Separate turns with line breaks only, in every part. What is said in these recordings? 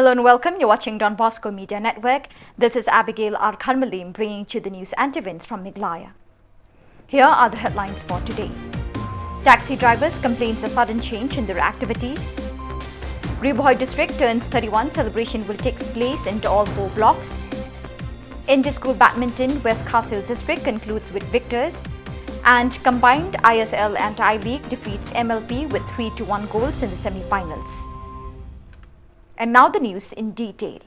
Hello and welcome. You're watching Don Bosco Media Network. This is Abigail R. Karmalim bringing you the news and events from Meghalaya. Here are the headlines for today. Taxi drivers complains a sudden change in their activities. Riboy district turns 31. Celebration will take place in all 4 blocks. Inter-school badminton, West Castles district concludes with victors. And combined ISL and I-League defeats MLP with 3-1 goals in the semi-finals. And now the news in detail.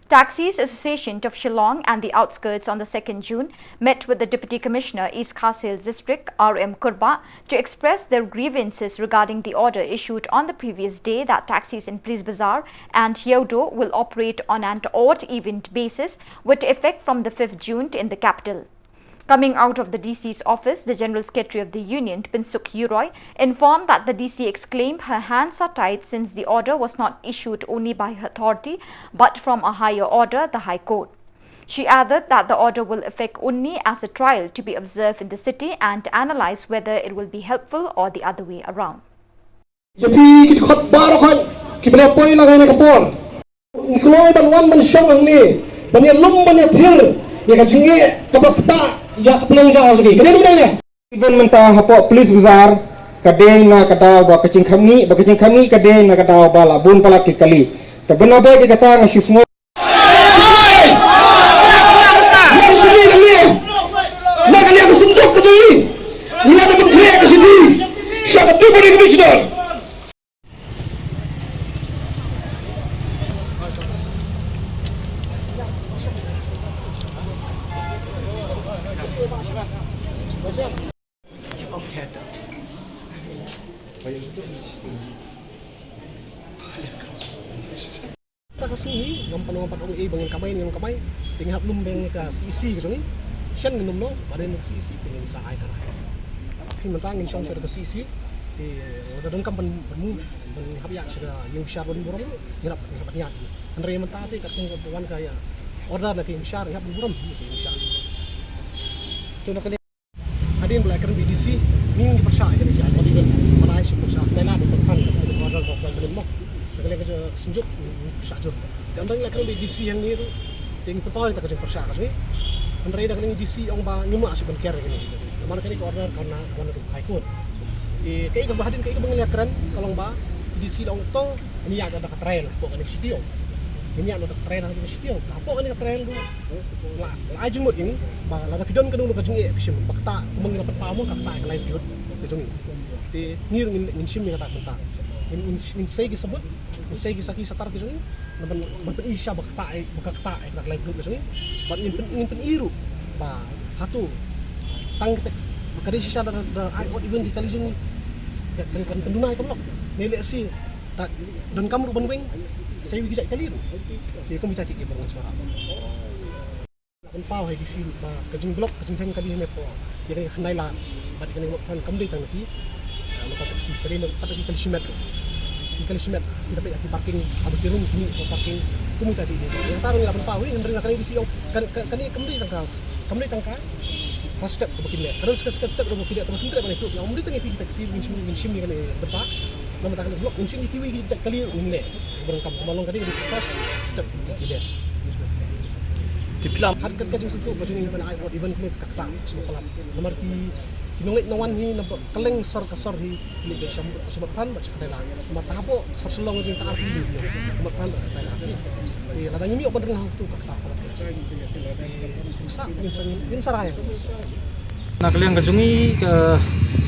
Taxis Association of Shillong and the outskirts on the 2nd June met with the Deputy Commissioner East Castles District R.M. Kurba to express their grievances regarding the order issued on the previous day that taxis in Police Bazaar and Yeodo will operate on an odd-even basis with effect from the 5th June in the capital. Coming out of the DC's office, the General Secretary of the Union, Pinsuk Uroy, informed that the DC exclaimed her hands are tied since the order was not issued only by her authority but from a higher order, the High Court. She added that the order will affect only as a trial to be observed in the city and to analyse whether it will be helpful or the other way around.
Ibon mentah hapok Police Bazaar kadai na kata ba kacing kami kadai na kata ba labun pala kali tabena ba di kata ngasi semua na kali aku sunjuk ke sini ni ada bergerak ke sini shut up Deputy Commissioner.
Ta kasi ngam panong padong bangun kamay tinghat lumbeng ka CC kasi siyan nginom no parin ng CC tingin sa ay karay himantangin siyang sa CC ti wala dong kam move habya siya yung share bon buram hirap niya andre mantati katong buwan kaya order na kay share hab buram yung share to na kali adin black kan BDC ning pasya kan siya o digan maray siya sa nila ng pagpan ng order ko mo kali ka sinjuk sajur dandang la kan BDC yang ni ting papaw ta ka pasya kasi andre da kan DC ang ba nyuma sa ban care gani naman kani ko order kana wana High Court di kay ka bahadin kay ka banglakran kalong ba DC lang to niya da ka trial po kan sitio niya no da trial ang sitio tapo kan ka trial do la ajeng mod ini ba la pidon kan no ka jeng e pisim bakta kumang dapat pamo ka ta ka live jud ka jeng ti ngir ngin sim ni ka ta in say gisabot in say gisaki sa tar ka jeng naman isya bakta ka live jud ka jeng ba in iru ba hatu tang teks makari siya da ay od even kali jeng kan pendunay kamlok nili si dan kamu ban wing saya wigi jai kaliru di ko mitaki ke bangun suara kan pau hai di si ba kajing blok kajing teng kali ne po jadi khnai la ba kan kan kamdei tang ki lo ka taksi kali no pataki kali simet kita pe aki parking adu kirum kini ko parking ko mitaki di yang tarung la pau ni ndring kali di si kan kamdei tang ka first step ko kinle terus ke step ko kinle teman kinle bani tu yang umri tang pi taksi min sim ni kan berpa nama tak blok min sim ni kiwi jak kali ningle berangkap kemalong kali di first step kinle di film har kan kajing suku ko jing ban ai od even kumit kakta semua pelan nomor ki kinongit nawan hi nampak keleng sor kasor hi ni be sebab pan baca kadela nomor tapo sor selong jing ta arti nomor pan kadela di ladang ini oban reng tu kakta sa in saraya
na kalian kajungi ke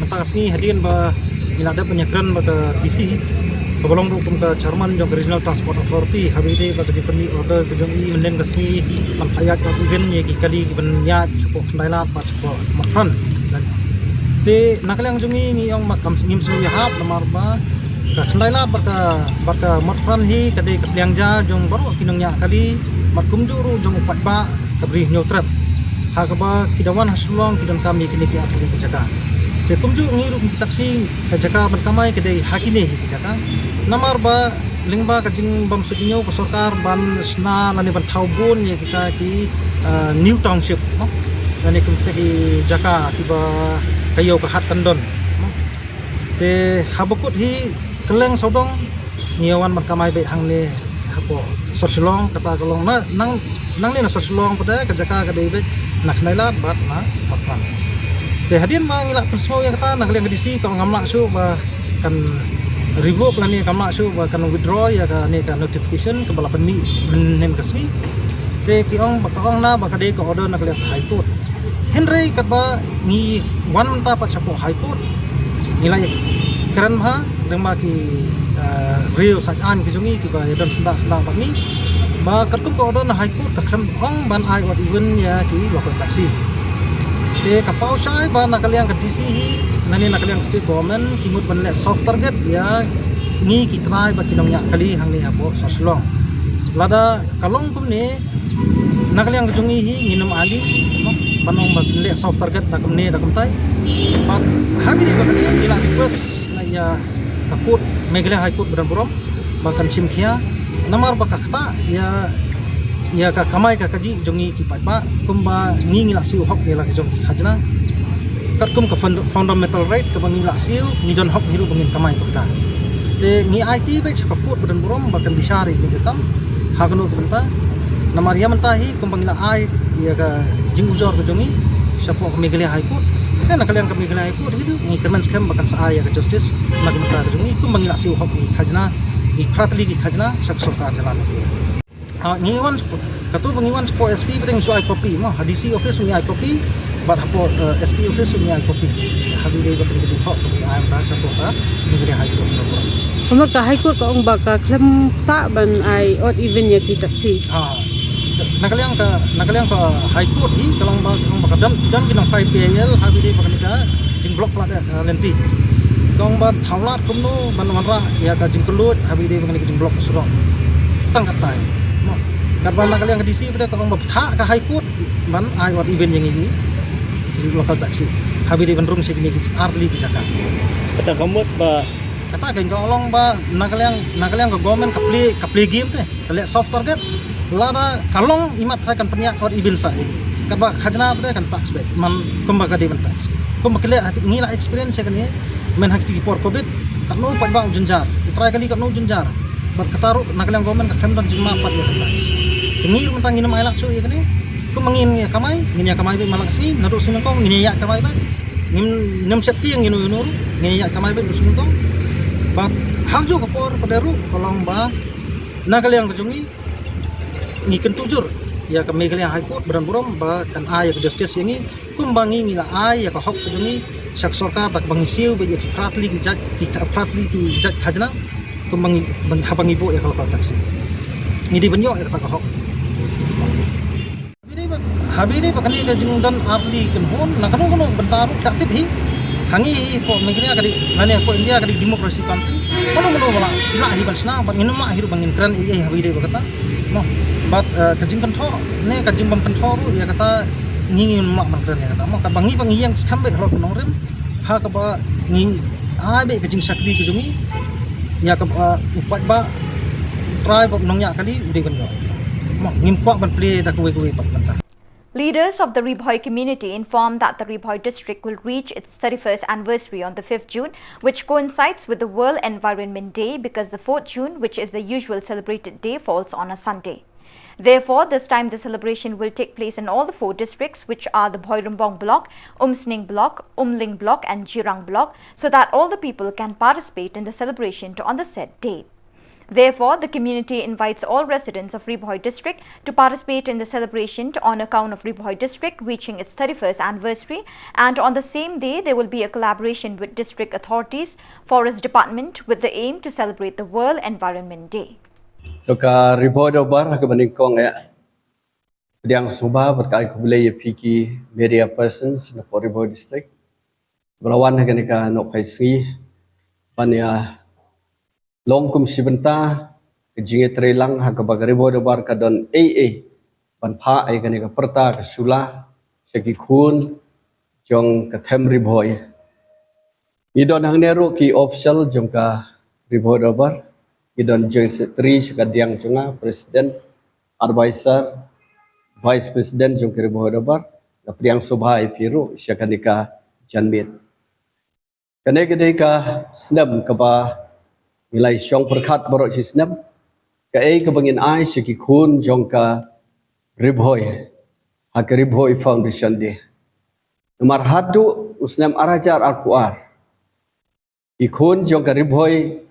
mentas ni hadian ba ilada penyekran ba ke DC Kebolong hukum ke Chairman jong Regional Transport Authority habide bagi peni order kejungi menden kesmi manfaat event ye kali benya cepo kendaila pa cepo matran dan te nakaliang jungi ni yang makam ngim suya hap nomor ba ka kendaila barka matran hi kadai ketliang ja jong baru kinongnya kali matkum juru jong upat ba kabri nyotrap ha ba kidawan hasulong kidon kami kini ki atri kejaka te tumju ngiru taksi kejaka berkamai kedai hakine kejaka namar ba lingba kajing bam sudinyo ke sorkar ban sna lani ban thaubun ye kita ki new township no lani kita ki jaka tiba kayo ka hat kandon no te habukut hi keleng sodong niawan berkamai be hangne hapo sosilong kata kalong nang ni na sosilong pada kajaka ka David nak naila bat na patran te hadian ma ngila perso yang kata nak liang disi kalau ngamla su ba kan revoke lah ni kamla su ba kan withdraw ya ka ni ka notification ke balapan mi men kasni te kiong bakaong na baka de ko order nak liang high court Henry kat ba ni wan ta pat sapo high court nilai keren ha deng ma ki real sajan ki jungi ki ba dan senda bak ni ba katum ko order na high court ka kram ong ban ai wat even ya ki local taxi te kapau sai ba nakaliang ka DC hi nani nakaliang state government kimut ban le soft target ya ngi ki try ba kinong nya kali hang ni hapo soslong lada kalong kum ni nakaliang jungi hi nginum ali no panong ba le soft target na kum ni da kum tai ba habi ni ba kali ila request na ya kakut megale high court badan burom bahkan chimkhia namar ba kakta ya ka kamai ka kaji jongi ki pa kumba ngi la siu hok ya la jong khajna kat kum ka fundamental right ka bangi la siu ni don hok hiru bangin kamai ka te ngi IT ba chakaput badan burom bahkan bisari ni getam hagno kumta namar ya mentahi kum bangi la ai ya ka jing ujor ka jongi sapo ka megale high court kan nakalian ka megale high court hidu ngi kemen skam bahkan sa ya ka justice nak menta ka jongi kum bangi la siu hok ni khajna ni pratli ki khajna sak sarkar jalan ngiwan katu pengiwan sepo SP penting su copy mah DC office ni copy bat hapo SP office ni copy habi dei bat ke jithok ai ta sapo ta negeri high court
Kamu ka high court ka ong baka klem ta ban ai odd even ya ki taksi
nakaliang ka high court hi kalong ba dan kinang 5 PL habi dei bakani ka jing block plat lenti kong ba thaulat kumno ban manra ya ka jing kelut habi dei bakani ka jing block surong tang katai karena nakaliang ke DC pada kalau bertha ke high court ban ai wat event yang ini di local taxi habi di bandrung segini ke arli ke Jakarta
kata kamu ba
kata kan kalong ba nakaliang ke government ke play game teh kali soft target lada kalong imat kan penyak wat event sa ini kaba khajna pada kan tax back man kumba ka di ban tax kumba kele ngila experience kan ni men hak pi por covid kan no pa ba jenjar try kali kan no jenjar berketaruh nakaliang government kan dan jima 4 ya tax ngir mentang nginum air laksu ya kene ko mangin ya kamai ngin ya kamai be malakasi nadu sinengkong ngin ya kamai ba ngin septi yang nginu yunur ngin ya kamai be sinengkong ba hangjo ko por padaru kolong ba nakaliang kejungi ngiken tujur ya ke megaliang high court badan burom ba kan ai ke justice yangi kumbangi ngila ai ya ka hok kejungi sak sorka ba bangi siu be ya pratli ki jaj khajna kumbangi habangi bo ya kalau taksi ngidi benyo ya ka hok habi ni bakani ka jing dan arli kan hon na kanu bentar aktif hi hangi po megria kadi nane po India kadi demokrasi country kono mala ila hi bansna bangin ma hiru bangin kran habi de bakata no bat kajing kan tho ne kajing bam kan tho ru ya kata ngingi ma man kran ya kata mo ka bangi yang skambe ro kono rem ha ka ba ngi be kajing sakri ke jungi ya ka upat ba try ba nongya kali ude kan mo ngimpa ban play da kuwe pat banta.
Leaders of the Ribhoi community informed that the Ribhoi district will reach its 31st anniversary on the 5th June, which coincides with the World Environment Day because the 4th June, which is the usual celebrated day, falls on a Sunday. Therefore, this time the celebration will take place in all the 4 districts, which are the Bhoirumbong block, Umsning block, Umling block and Jirang block, so that all the people can participate in the celebration on the said date. Therefore, the community invites all residents of Ribhoi district to participate in the celebration on account of Ribhoi district reaching its 31st anniversary, and on the same day there will be a collaboration with district authorities, forest department with the aim to celebrate the World Environment Day.
so ka Ribhoi do bar ka baning kong ya yang suba berkai ku bele piki media persons na Ribhoi district berawan ka ni ka no kaisi pania long kum sibenta jinge trelang ha ka bagaribo do bar ka don AA pan pha ai ka ni ka perta ka sula segi khun jong ka them Ribhoi idon hang neru ki official jong ka Ribhoi do bar idon jeng setri ka diang chunga president advisor vice president jong ka Ribhoi do bar na priang subha ai piru syakanika janmit kane ka snam ka ba nilai syong perkhat borok sistem ai ka bangin ai shiki khun jongka Ribhoi hak Ribhoi Foundation de nomor hatu usnam arajar al-Quar ikhun jongka Ribhoi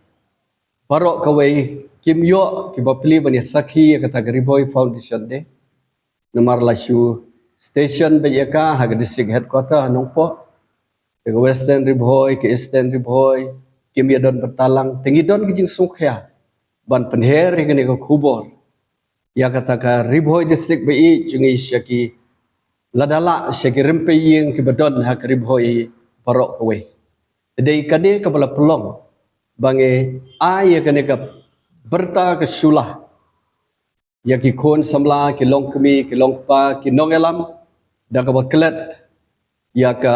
parok kawai kimyo ki bapli bani sakhi kata Ribhoi Foundation de nomor lasu station bejaka hak district headquarter nongpo ke Western Ribhoi ke Eastern Ribhoi kimya don bertalang tinggi don kijing sungkya ban penher ngene ko kubor ya kata ka Ribhoi district bi jungi syaki ladala syaki rempeying ki badon hak Ribhoi parok kowe dei kade ka bala pelong bange ay kane ka berta ke sulah ya ki kon samla ki long kemi ki long pa ki nongelam da ka baklet ya ka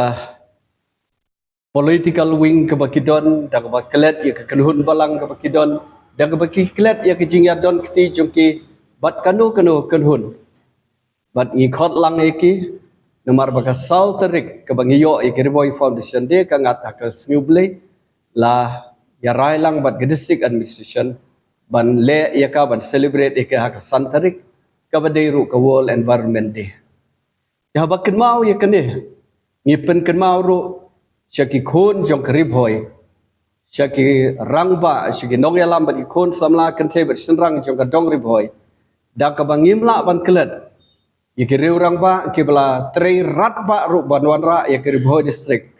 political wing ke bakidon da ka baklet ya ka kenhun balang ke bakidon da ka bakiklet ya ki jingyadon kti jungki bat kanu kenhun bat ngikot lang iki nomor baka salterik ke bangiyo iki Ribhoi Foundation de ka ngata ka snuble la ya rai lang bat district administration ban le ya ka ban celebrate ke hak santarik ka badairu ka world environment day ya bakin mau ya kene ngipen ken mau ru syaki khun jong Ribhoi syaki rangba syaki nongyalam bat khun samla kan te bat senrang jong ka dong Ribhoi da ka bangimla ban kelet yaki rangba ke bala trei rat ba ru banwanra ya ke Ribhoi district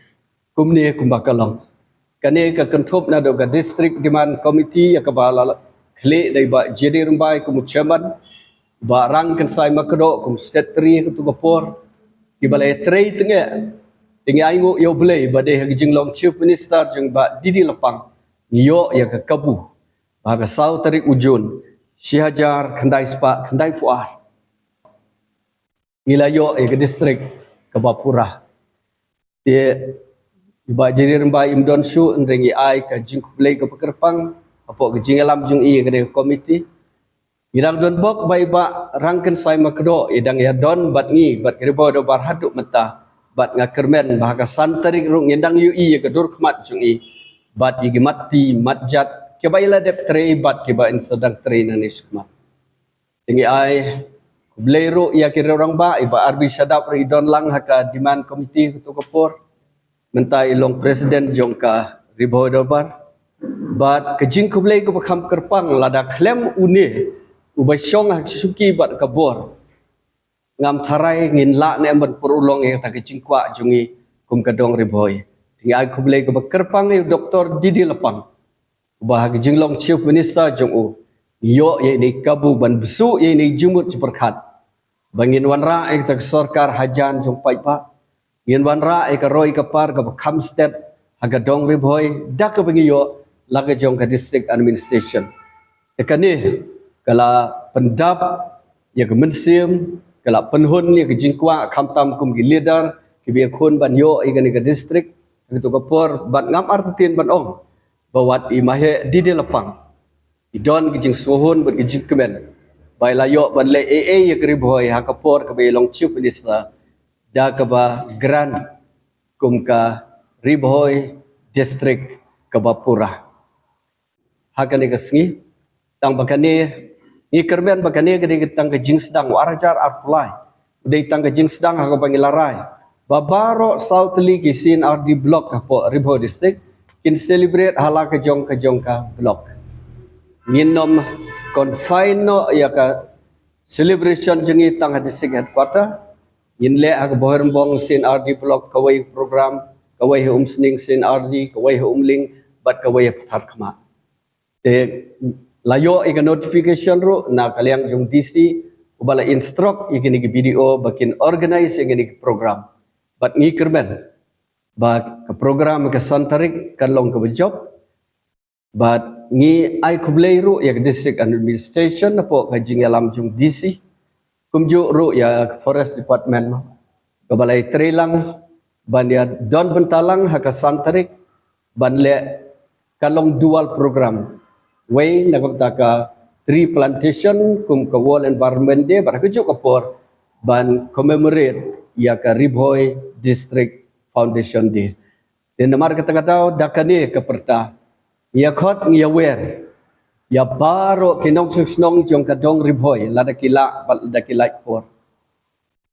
kumni kumbakalong kane ka control na do ka district demand committee ya ka bala kle dai ba jadi rumbai kum chairman ba rang kan sai makdo kum secretary ku tugapor ki bala trei tenge tingi aingo yo blei ba de hagijing long chief minister jeng ba Didi Lepang yo ya ka kabu ba ka sau tarik ujun Syihajar khandai spa khandai puar Nilayo ke district Kabapura. Dia iba jadi rembai imdon syu ndrengi ai ka jingkuplei ke pekerpang apo ke jingalam jung i ke komiti. Irang don bok bai ba rangken sai makdo idang ya don bat ngi bat kribo do bar haduk meta bat ngakermen bahaka santarik rung ngendang yu i ke dur khmat jung i bat igi mati matjat ke baila dep trei bat ke ba in sedang trei nanis khmat. Tinggi ai Blero ya kira orang ba iba arbi sadap ridon lang haka demand committee kutu kapor mentai long presiden jongka Ribhoi dobar bat kejing kublei ko bakam kerpang lada klem une ubai syong hak suki bat kabor ngam tharai ngin la ne ban perulong e ta kejing kwa jungi kum kadong Ribhoi tingai kublei ko bakerpang e Dr. Didi Lepang bah kejing long chief minister jong u yo ye ni kabu ban besu ye ni jumut seperkat bangin wanra ek tak sarkar hajan jong pai pa ngin wanra ek roi kapar ka kham step haga dong Ribhoi dak ka bangiyo laga jong ka district administration ekane kala pendap ya ke mensim kala penhun ya ke jingkwa khamtam kum gi leader ki bi khun ban yo ikani ka district gitu kapor bat ngam artin ban ong bawat imahe Didi Lepang idon gi jing sohon bat gi jingkemen bai layo ban le ya Ribhoi hakapor ka long chief minister da ka ba grand kum ka Ribhoi district Kabapura hakane ka sngi tang bakane ni kerben bakane gede tang ka jing sedang warajar arpulai dei tang ka jing sedang ha ka bangilarai babaro southly kisin RD block ka Ribhoi district kin celebrate hala ka jong ka block nginom confine no ya ka celebration jengi tang district headquarter inle ag bohernbong sin RD block kawai program kawai umsning sin RD kawai umling bat kawai pathar khama te layo ika notification ro na kaliang jong DC ubala instruct ikini video bakin organize ikini program bat ngi kerben ba ka program ka santarik kalong ka job but ngi ai kublei ru ya district administration apo kajing alam jung DC kumju ru ya forest department ka balai trelang bandia don bentalang haka santarik banle kalong dual program way nagta ka tree plantation kum ka wall environment day para kuju kapor ban commemorate ya ka Ribhoi district foundation day den namar kata-kata dakane ka perta ya khot ngi aware Ya baro kinong susnong jong kadong riboy lada kila lada kilai por.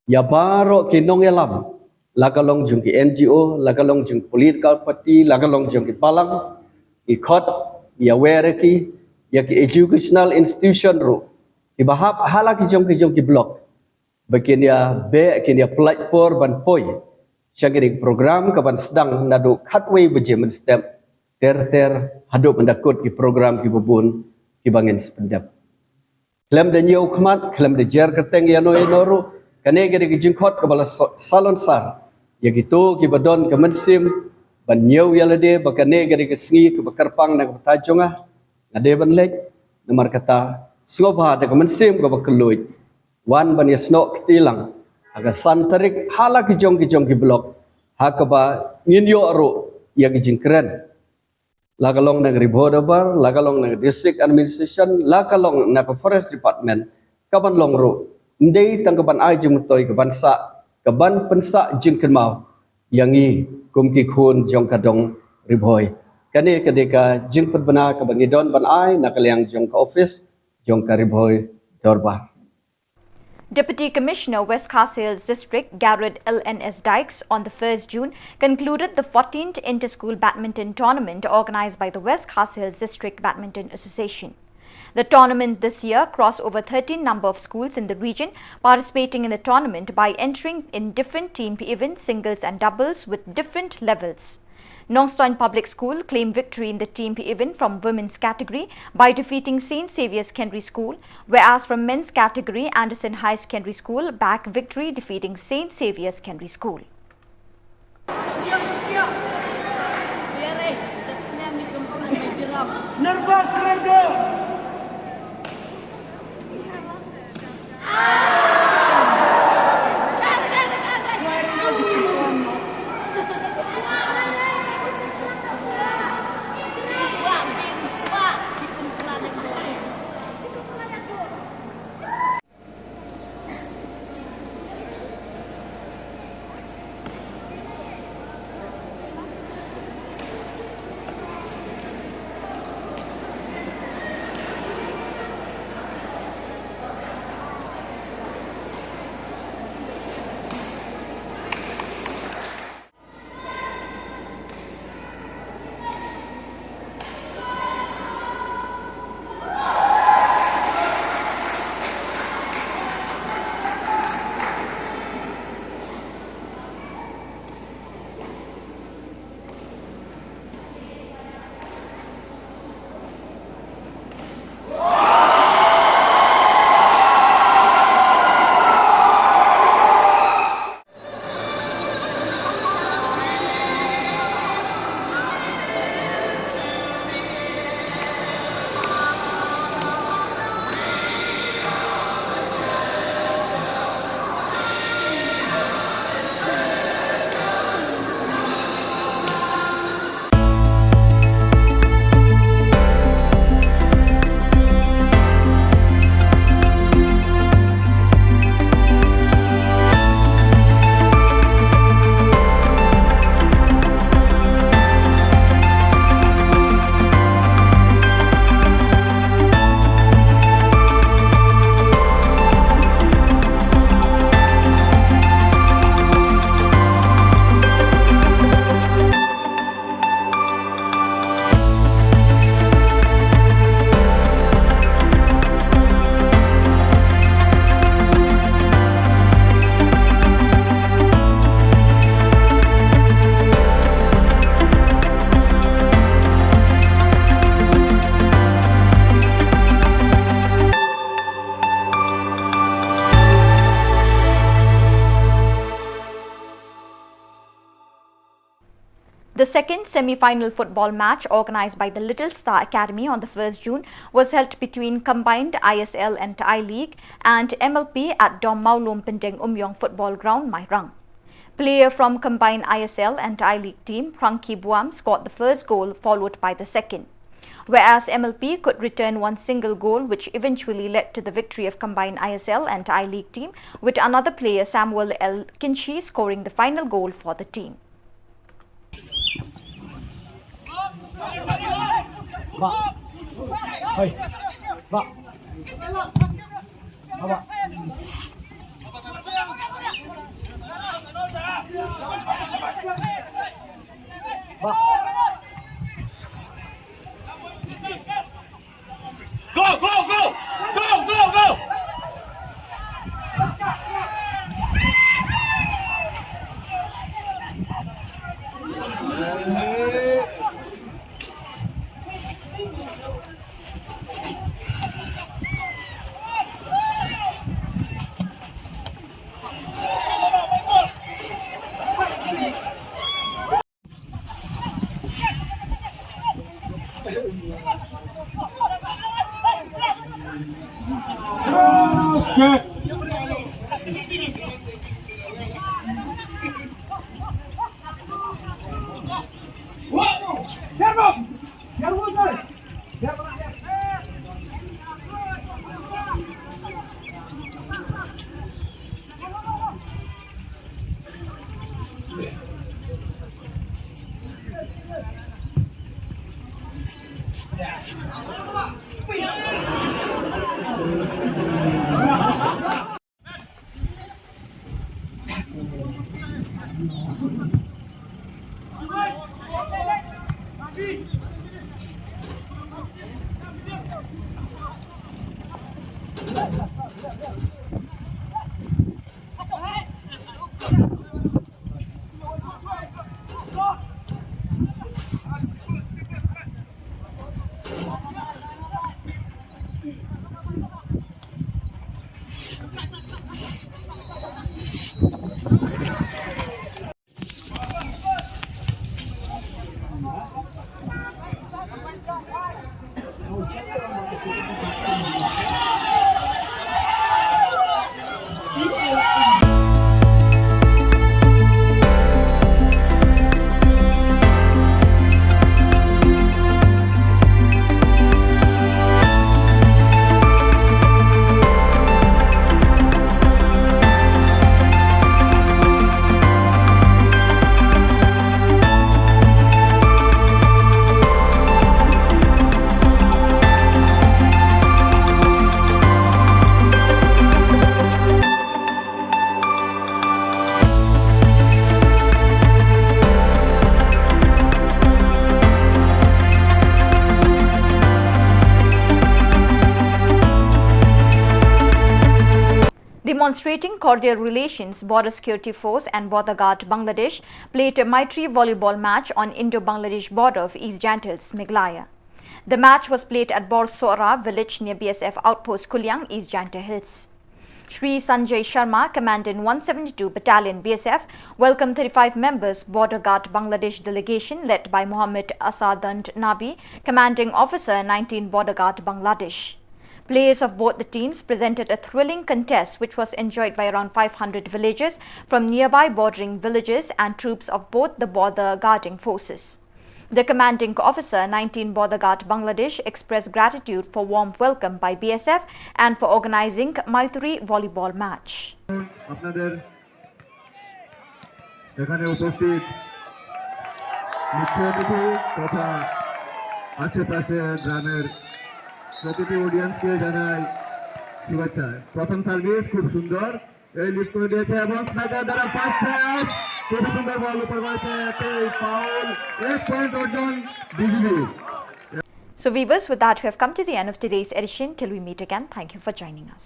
Ya baro kinong yalam lagalong jong ki NGO, lagalong jong political party, lagalong jong ki palang, ikot, ya wereki, ya ki educational institution ro. Ibahap hala ki jong ki blok. Bagian ya be kin ya platform ban poi. Syagiri program kaban sedang nadu katway bejemen step ter hadap mendakut ki program ki bubun ki bangin sependap. Klaim dan yau kemat, klaim dan jar keteng ya noru, kane gede ki jingkot ke bala salon sar. Ya gitu ki badon ke mensim ban yau ya lade bakane gede ki sengi ke bakarpang na ke tajongah. Ngade ban lek nomor kata sngobha da ke mensim ke bakeluit. Wan ban yasno ketilang aga santarik hala ki jong ki blok. Hakaba nginyo aro ya ki jingkren. Lagalong ng Ribodabar, lagalong ng District Administration, lagalong ng Forest Department, kaban longro, hindi tanggaban ay jumutoy kabansa, kaban pensa jing kenmau, yangi kumkikun jong kadong riboy. Kani kadika jing perbena kaban idon ban ay nakaliang jong ka office, jong ka riboy dorbar.
Deputy Commissioner West Khasi Hills District Garrett LNS Dykes on the 1st June concluded the 14th Inter-School Badminton Tournament organised by the West Khasi Hills District Badminton Association. The tournament this year crossed over 13 number of schools in the region participating in the tournament by entering in different team events, singles and doubles with different levels. Nongstoin Public School claimed victory in the team event from women's category by defeating St. Xavier's Secondary School, whereas from men's category, Anderson High Secondary School backed victory defeating St. Xavier's Secondary School. The second semi-final football match organised by the Little Star Academy on the 1st June was held between combined ISL and I-League and MLP at Dom Maulum Pendeng Umyong Football Ground, Mairang. Player from combined ISL and I-League team, Prangki Buam, scored the first goal followed by the second, whereas MLP could return one single goal which eventually led to the victory of combined ISL and I-League team, with another player Samuel L. Kinshi scoring the final goal for the team.
Ba. Hai. Pak. Apa? Pak.
Go, go, go! Go, go, go!
Demonstrating cordial relations, Border Security Force and Border Guard Bangladesh played a Maitri volleyball match on Indo-Bangladesh border of East Jantils, Meghalaya. The match was played at Borsora village near BSF outpost Kulyang, East Jantils Hills. Shri Sanjay Sharma, Commandant 172 Battalion BSF, welcomed 35 members Border Guard Bangladesh delegation led by Mohammed Asadand Nabi, Commanding Officer 19 Border Guard Bangladesh. Players of both the teams presented a thrilling contest which was enjoyed by around 500 villagers from nearby bordering villages and troops of both the border guarding forces. The commanding officer 19 Border Guard Bangladesh expressed gratitude for warm welcome by BSF and for organizing Maitri volleyball match.
আপনাদের এখানে উপস্থিত মুখ্য অতিথি তথা আশেপাশে গ্রামের প্রতিটি অডিয়েন্সকে জানাই শুভেচ্ছা। প্রথম সার্ভিস খুব সুন্দর, এই লিফট করে দিয়েছে এবং স্নাইপার দ্বারা ফার্স্ট টাচ খুব সুন্দর বল উপর করেছে, ফাউল, 1 পয়েন্ট অর্জন BGB.
So viewers, with that we have come to the end of today's edition. Till we meet again, thank you for joining us.